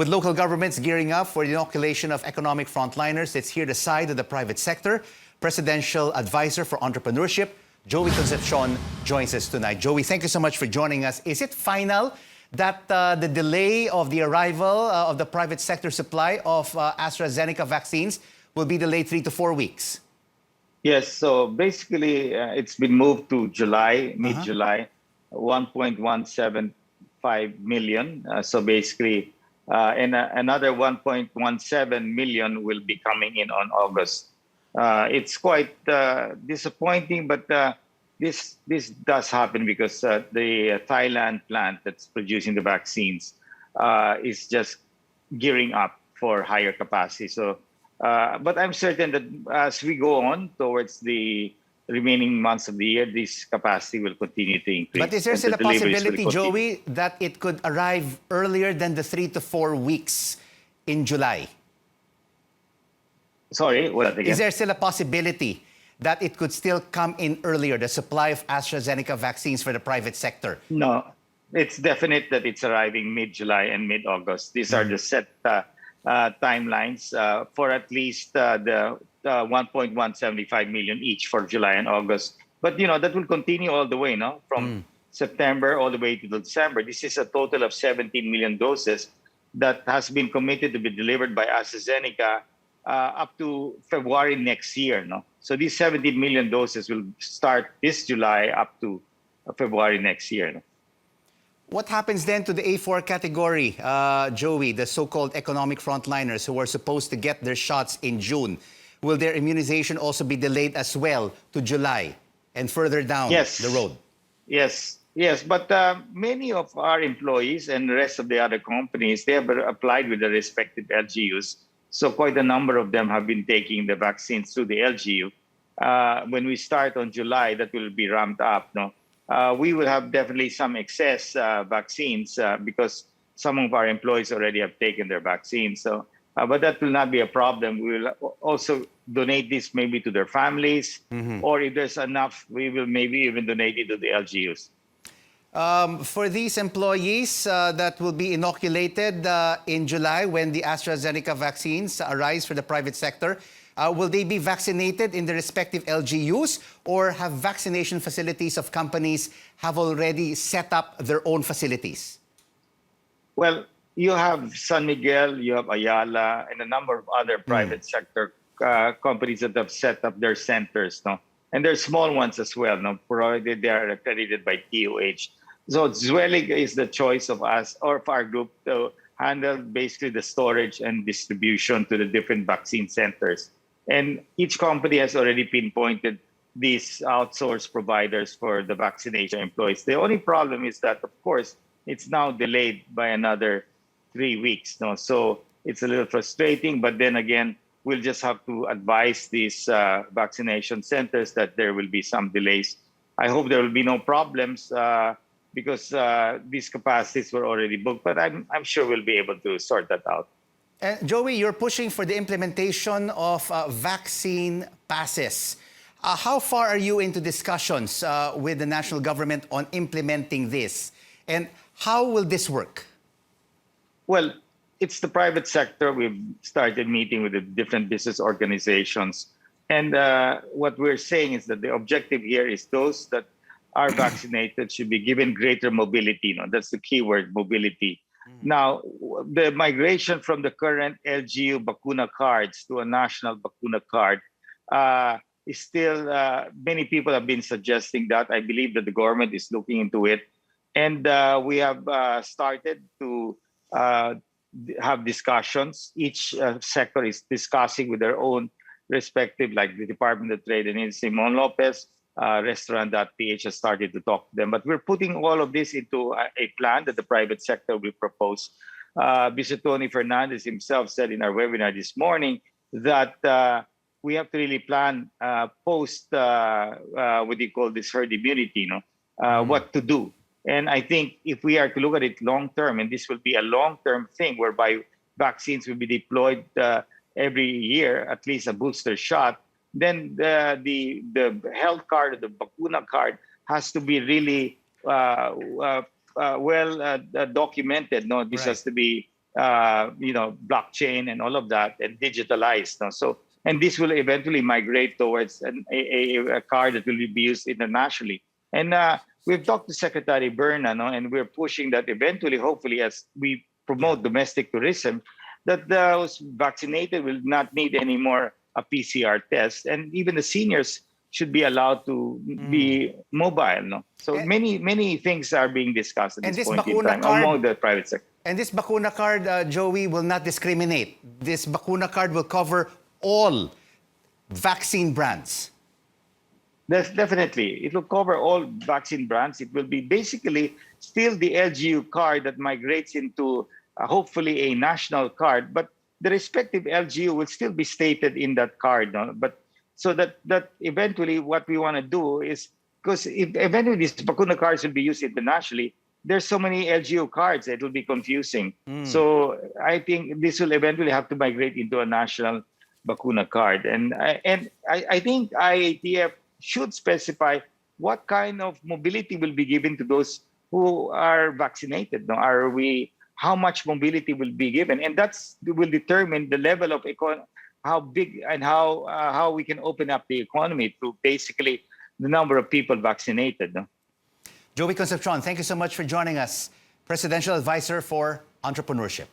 With local governments gearing up for the inoculation of economic frontliners, it's here the side of the private sector. Presidential Advisor for Entrepreneurship, Joey Concepcion, joins us tonight. Joey, thank you so much for joining us. Is it final that the delay of the arrival of the private sector supply of AstraZeneca vaccines will be delayed 3 to 4 weeks? Yes, so basically it's been moved to July, mid-July, 1.175 million. So basically, and another 1.17 million will be coming in on August. It's quite disappointing, but this does happen because the Thailand plant that's producing the vaccines is just gearing up for higher capacity. So, but I'm certain that as we go on towards the remaining months of the year, this capacity will continue to increase. But is there still a possibility, Joey, that it could arrive earlier than the 3 to 4 weeks in July? Sorry, what again? Is there still a possibility that it could still come in earlier, the supply of AstraZeneca vaccines for the private sector? No, it's definite that it's arriving mid-July and mid-August. These are the set timelines for at least the 1.175 million each for July and August. But, you know, that will continue all the way, no? From September all the way to December. This is a total of 17 million doses that has been committed to be delivered by AstraZeneca up to February next year, no? So these 17 million doses will start this July up to February next year. No? What happens then to the A4 category, Joey, the so-called economic frontliners who are supposed to get their shots in June? Will their immunization also be delayed as well to July and further down the road? Yes, but many of our employees and the rest of the other companies, they have applied with the respective LGUs. So quite a number of them have been taking the vaccines through the LGU. When we start on July, that will be ramped up. No, we will have definitely some excess vaccines because some of our employees already have taken their vaccines. So, but that will not be a problem. We will also donate this maybe to their families, or if there's enough, we will maybe even donate it to the LGUs. For these employees that will be inoculated in July when the AstraZeneca vaccines arise for the private sector, will they be vaccinated in the respective LGUs, or have vaccination facilities of companies have already set up their own facilities? Well, you have San Miguel, you have Ayala, and a number of other private sector companies that have set up their centers. No? And there's small ones as well, no? Provided they are accredited by TOH. So Zwellig is the choice of us or of our group to handle basically the storage and distribution to the different vaccine centers. And each company has already pinpointed these outsourced providers for the vaccination employees. The only problem is that, of course, it's now delayed by another 3 weeks. No? So it's a little frustrating, but then again, we'll just have to advise these vaccination centers that there will be some delays. I hope there will be no problems because these capacities were already booked, but I'm sure we'll be able to sort that out. Joey, you're pushing for the implementation of vaccine passes. How far are you into discussions with the national government on implementing this? And how will this work? Well, it's the private sector. We've started meeting with the different business organizations. And what we're saying is that the objective here is those that are vaccinated should be given greater mobility. You know, that's the key word, mobility. Now, the migration from the current LGU Bakuna cards to a national Bakuna card is still, many people have been suggesting that. I believe that the government is looking into it. And we have started to have discussions. Each sector is discussing with their own respective, like the Department of Trade and Industry, Mon Lopez, Restaurant.ph has started to talk to them. But we're putting all of this into a plan that the private sector will propose. Mr. Tony Fernandez himself said in our webinar this morning that we have to really plan post, what do you call this, herd immunity, what to do. And I think if we are to look at it long-term, and this will be a long-term thing whereby vaccines will be deployed every year, at least a booster shot, then the health card, the Bakuna card, has to be really well documented. No, this has to be blockchain and all of that, and digitalized. No? So, and this will eventually migrate towards a card that will be used internationally. And we've talked to Secretary Berna, no? And we're pushing that eventually, hopefully, as we promote domestic tourism, that those vaccinated will not need any more a PCR test, and even the seniors should be allowed to be mobile. No, so many things are being discussed at this point in time among the private sector. And this Bakuna card, Joey, will not discriminate. This Bakuna card will cover all vaccine brands. Definitely, it will cover all vaccine brands. It will be basically still the LGU card that migrates into hopefully a national card, but the respective LGU will still be stated in that card. No? But so that eventually what we want to do is, because if eventually these Bakuna cards will be used internationally, there's so many LGU cards that it will be confusing. So I think this will eventually have to migrate into a national Bakuna card. And I think IATF should specify what kind of mobility will be given to those who are vaccinated. No? How much mobility will be given? And that will determine the level of how big and how we can open up the economy to basically the number of people vaccinated. No? Joey Concepcion, thank you so much for joining us. Presidential Advisor for Entrepreneurship.